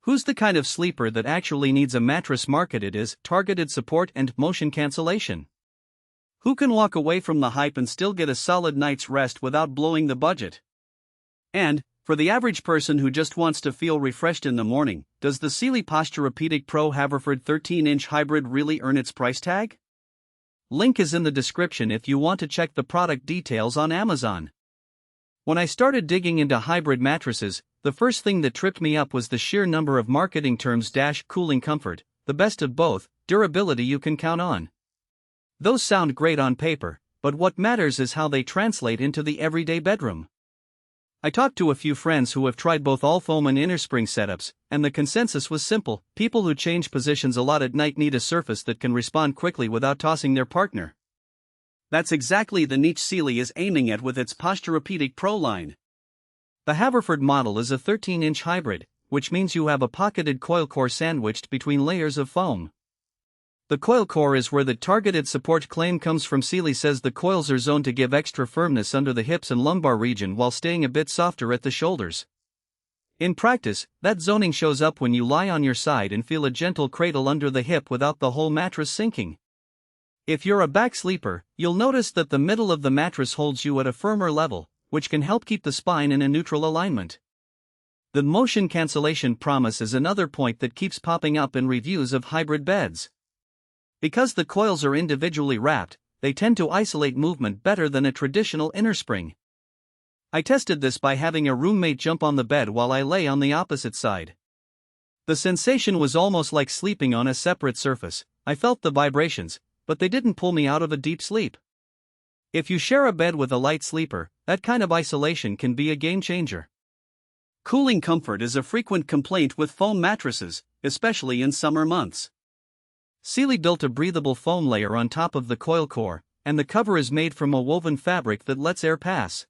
Who's the kind of sleeper that actually needs a mattress marketed as targeted support and motion cancellation? Who can walk away from the hype and still get a solid night's rest without blowing the budget? And, for the average person who just wants to feel refreshed in the morning, does the Sealy Posturepedic Pro Haverford 13-inch hybrid really earn its price tag? Link is in the description if you want to check the product details on Amazon. When I started digging into hybrid mattresses, the first thing that tripped me up was the sheer number of marketing terms: cooling comfort, the best of both, durability you can count on. Those sound great on paper, but what matters is how they translate into the everyday bedroom. I talked to a few friends who have tried both all foam and innerspring setups, and the consensus was simple: people who change positions a lot at night need a surface that can respond quickly without tossing their partner. That's exactly the niche Sealy is aiming at with its Posturepedic Pro line. The Haverford model is a 13-inch hybrid, which means you have a pocketed coil core sandwiched between layers of foam. The coil core is where the targeted support claim comes from. Sealy says the coils are zoned to give extra firmness under the hips and lumbar region while staying a bit softer at the shoulders. In practice, that zoning shows up when you lie on your side and feel a gentle cradle under the hip without the whole mattress sinking. If you're a back sleeper, you'll notice that the middle of the mattress holds you at a firmer level, which can help keep the spine in a neutral alignment. The motion cancellation promise is another point that keeps popping up in reviews of hybrid beds. Because the coils are individually wrapped, they tend to isolate movement better than a traditional innerspring. I tested this by having a roommate jump on the bed while I lay on the opposite side. The sensation was almost like sleeping on a separate surface. I felt the vibrations, but they didn't pull me out of a deep sleep. If you share a bed with a light sleeper, that kind of isolation can be a game changer. Cooling comfort is a frequent complaint with foam mattresses, especially in summer months. Sealy built a breathable foam layer on top of the coil core, and the cover is made from a woven fabric that lets air pass.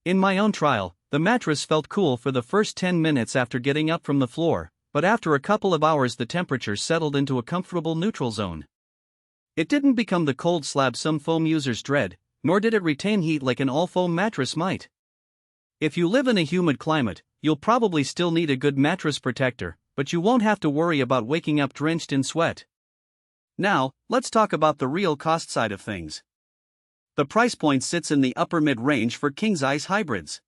In my own trial, the mattress felt cool for the first 10 minutes after getting up from the floor, but after a couple of hours the temperature settled into a comfortable neutral zone. It didn't become the cold slab some foam users dread, nor did it retain heat like an all-foam mattress might. If you live in a humid climate, you'll probably still need a good mattress protector, but you won't have to worry about waking up drenched in sweat. Now, let's talk about the real cost side of things. The price point sits in the upper mid-range for king-size hybrids.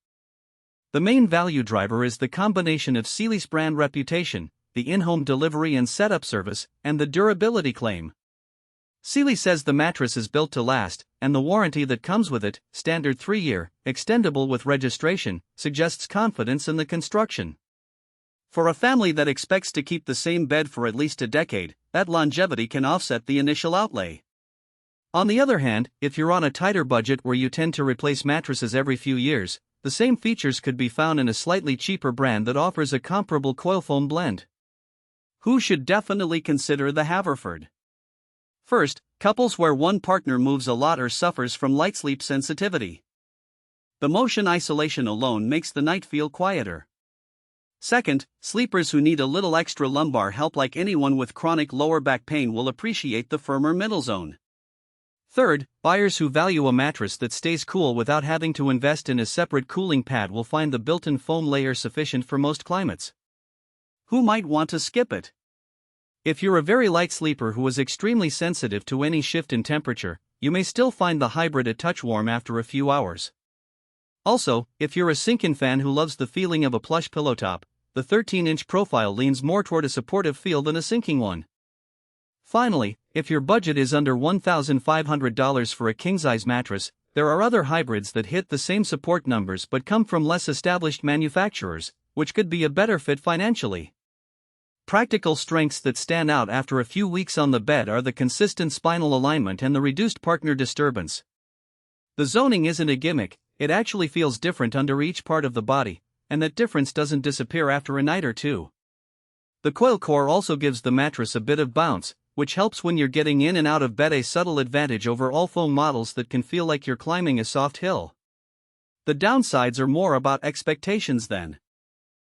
The main value driver is the combination of Sealy's brand reputation, the in-home delivery and setup service, and the durability claim. Sealy says the mattress is built to last, and the warranty that comes with it, standard 3-year, extendable with registration, suggests confidence in the construction. For a family that expects to keep the same bed for at least a decade, that longevity can offset the initial outlay. On the other hand, if you're on a tighter budget where you tend to replace mattresses every few years, the same features could be found in a slightly cheaper brand that offers a comparable coil foam blend. Who should definitely consider the Haverford? First, couples where one partner moves a lot or suffers from light sleep sensitivity. The motion isolation alone makes the night feel quieter. Second, sleepers who need a little extra lumbar help, like anyone with chronic lower back pain will appreciate the firmer middle zone. Third, buyers who value a mattress that stays cool without having to invest in a separate cooling pad will find the built-in foam layer sufficient for most climates. Who might want to skip it? If you're a very light sleeper who is extremely sensitive to any shift in temperature, you may still find the hybrid a touch warm after a few hours. Also, if you're a sink-in fan who loves the feeling of a plush pillow top, the 13-inch profile leans more toward a supportive feel than a sinking one. Finally, if your budget is under $1,500 for a king-size mattress, there are other hybrids that hit the same support numbers but come from less established manufacturers, which could be a better fit financially. Practical strengths that stand out after a few weeks on the bed are the consistent spinal alignment and the reduced partner disturbance. The zoning isn't a gimmick, it actually feels different under each part of the body, and that difference doesn't disappear after a night or two. The coil core also gives the mattress a bit of bounce, which helps when you're getting in and out of bed, a subtle advantage over all foam models that can feel like you're climbing a soft hill. The downsides are more about expectations then.